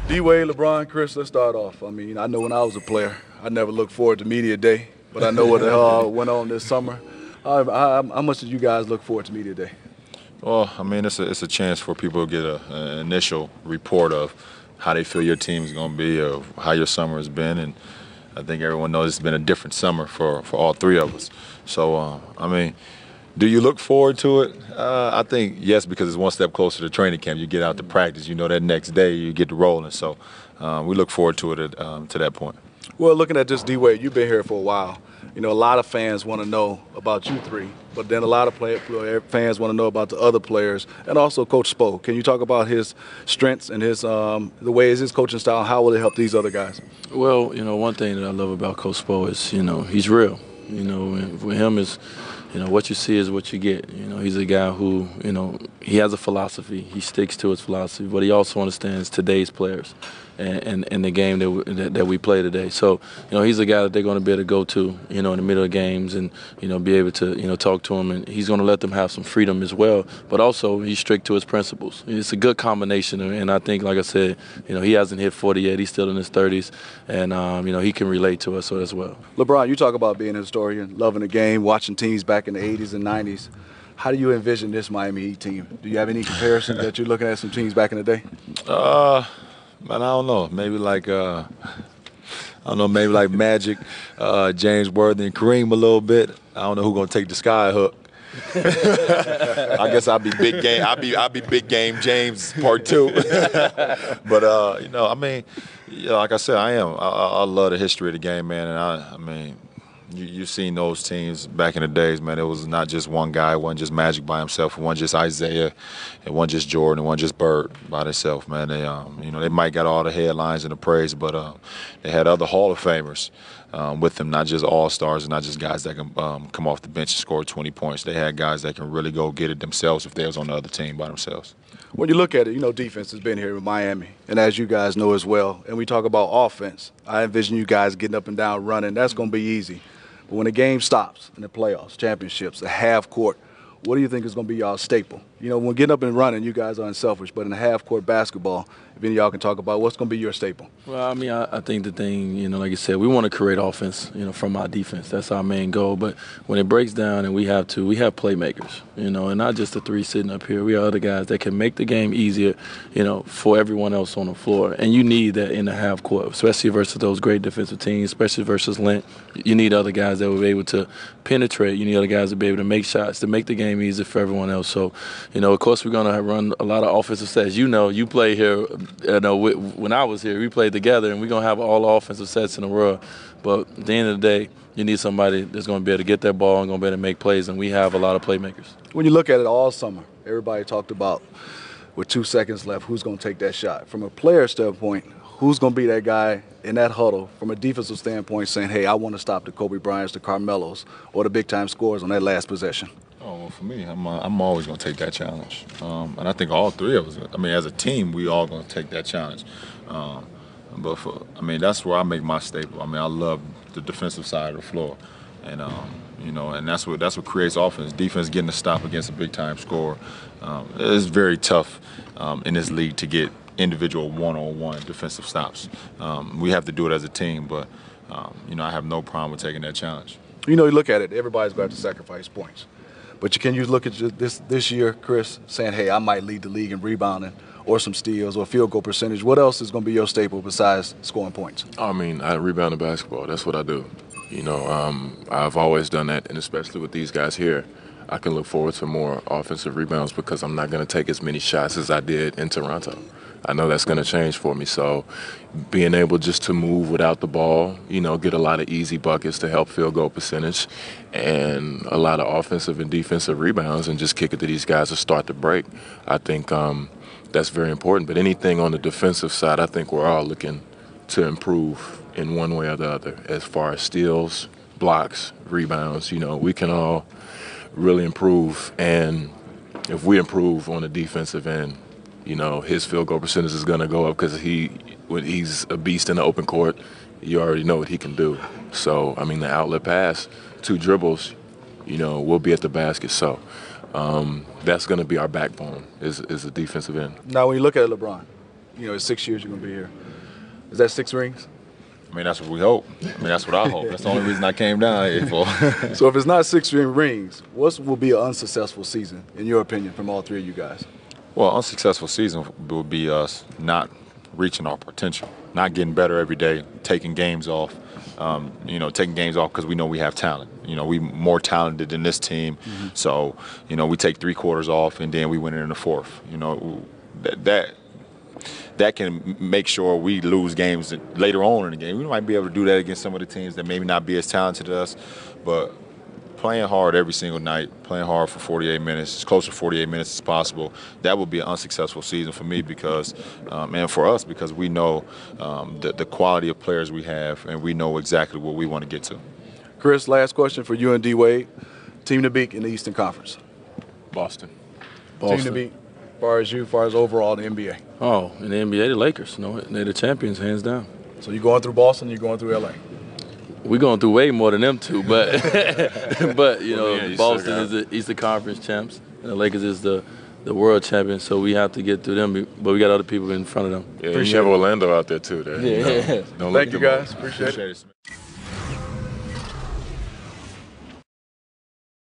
D-Wade, LeBron, Chris, let's start off. I mean, I know when I was a player, I never looked forward to media day, but I know what the hell went on this summer. How much did you guys look forward to media day? Well, I mean, it's a chance for people to get an initial report of how they feel your team's going to be, of how your summer has been, and I think everyone knows it's been a different summer for all three of us. So, I mean, do you look forward to it? I think yes, because it's one step closer to training camp. You get out to practice, you know that next day you get to rolling. So we look forward to it to that point. Well, looking at just D-Wade, you've been here for a while. You know, a lot of fans want to know about you three, but then a lot of fans want to know about the other players and also Coach Spo. Can you talk about his strengths and his the way is his coaching style? How will it help these other guys? Well, you know, one thing that I love about Coach Spo is, you know, he's real. You know, and for him is, you know, what you see is what you get. You know, he's a guy who, you know, he has a philosophy. He sticks to his philosophy, but he also understands today's players and the game that we play today. So, you know, he's a guy that they're going to be able to go to, you know, in the middle of games and, you know, be able to, you know, talk to him. And he's going to let them have some freedom as well. But also, he's strict to his principles. It's a good combination. And I think, like I said, you know, he hasn't hit 40 yet. He's still in his 30s. And, you know, he can relate to us as well. LeBron, you talk about being a historian, loving the game, watching teams back in the 80s and 90s. How do you envision this Miami Heat team? Do you have any comparisons that you're looking at some teams back in the day? Man, I don't know. Maybe like maybe like Magic, James Worthy, and Kareem a little bit. I don't know who's gonna take the sky hook. I guess I'll be big game. I'll be big game James part 2. But you know, I mean, yeah, like I said, I love the history of the game, man. And I mean, you've seen those teams back in the days, man. It was not just one guy. It wasn't just Magic by himself. It wasn't just Isaiah. It wasn't just Jordan. It wasn't just Bird by themselves, man. They, you know, they might got all the headlines and the praise, but they had other Hall of Famers with them, not just all-stars and not just guys that can come off the bench and score 20 points. They had guys that can really go get it themselves if they was on the other team by themselves. When you look at it, you know, defense has been here in Miami, and as you guys know as well, and we talk about offense, I envision you guys getting up and down running. That's going to be easy. But when the game stops in the playoffs, championships, a half court, what do you think is going to be y'all's staple? You know, when getting up and running, you guys are unselfish, but in the half court basketball, if any of y'all can talk about what's going to be your staple. Well, I mean, I think the thing, you know, like you said, we want to create offense, you know, from our defense. That's our main goal. But when it breaks down and we have playmakers, you know, and not just the three sitting up here. We are other guys that can make the game easier, you know, for everyone else on the floor. And you need that in the half court, especially versus those great defensive teams, especially versus Lent. You need other guys that will be able to penetrate. You need other guys to be able to make shots, to make the game easier for everyone else. So, you know, of course, we're going to run a lot of offensive sets. You know, you play here. You know, when I was here, we played together, and we're going to have all the offensive sets in the world. But at the end of the day, you need somebody that's going to be able to get that ball and going to be able to make plays, and we have a lot of playmakers. When you look at it all summer, everybody talked about with 2 seconds left, who's going to take that shot. From a player standpoint, who's going to be that guy in that huddle from a defensive standpoint saying, hey, I want to stop the Kobe Bryants, the Carmelos, or the big-time scorers on that last possession? Oh, well, for me, I'm always going to take that challenge. And I think all three of us, I mean, as a team, we all going to take that challenge. But I mean, that's where I make my staple. I mean, I love the defensive side of the floor. And, you know, and that's what creates offense. Defense getting a stop against a big-time scorer. It's very tough in this league to get individual one-on-one defensive stops. We have to do it as a team, but, you know, I have no problem with taking that challenge. You know, you look at it, everybody's going to have to sacrifice points. But can you look at this year, Chris, saying, hey, I might lead the league in rebounding or some steals or field goal percentage? What else is going to be your staple besides scoring points? I mean, I rebound the basketball. That's what I do. You know, I've always done that, and especially with these guys here, I can look forward to more offensive rebounds because I'm not going to take as many shots as I did in Toronto. I know that's going to change for me. So being able just to move without the ball, you know, get a lot of easy buckets to help field goal percentage and a lot of offensive and defensive rebounds and just kick it to these guys to start the break. I think that's very important. But anything on the defensive side, I think we're all looking to improve in one way or the other as far as steals, blocks, rebounds. You know, we can all really improve. And if we improve on the defensive end, you know, his field goal percentage is going to go up because when he's a beast in the open court, you already know what he can do. So, I mean, the outlet pass, 2 dribbles, you know, we'll be at the basket. So that's going to be our backbone is the defensive end. Now, when you look at LeBron, You know, it's 6 years you're going to be here. Is that 6 rings? I mean, that's what we hope. I mean, that's what I hope. That's the only reason I came down here for. So if it's not 6 rings, what will be an unsuccessful season, in your opinion, from all 3 of you guys? Well, unsuccessful season would be us not reaching our potential, not getting better every day, taking games off. Taking games off because we know we have talent. You know, we more talented than this team. Mm-hmm. So, we take 3 quarters off and then we win it in the 4th. You know, that can make sure we lose games later on in the game. We might be able to do that against some of the teams that maybe not be as talented as us, but playing hard every single night, playing hard for 48 minutes, as close to 48 minutes as possible, that would be an unsuccessful season for me because, and for us, because we know the quality of players we have and we know exactly what we want to get to. Chris, last question for you and D-Wade. Team to beat in the Eastern Conference? Boston. Team to beat, as far as overall in the NBA? Oh, in the NBA, the Lakers. No, they're the champions, hands down. So you're going through Boston, you're going through LA? We're going through way more than them two, but Yeah, Boston is the Eastern Conference champs, and the Lakers is the world champions. So we have to get through them, but we got other people in front of them. Yeah, you have Orlando out there too. There. Yeah. Don't Thank you guys. Appreciate it. it.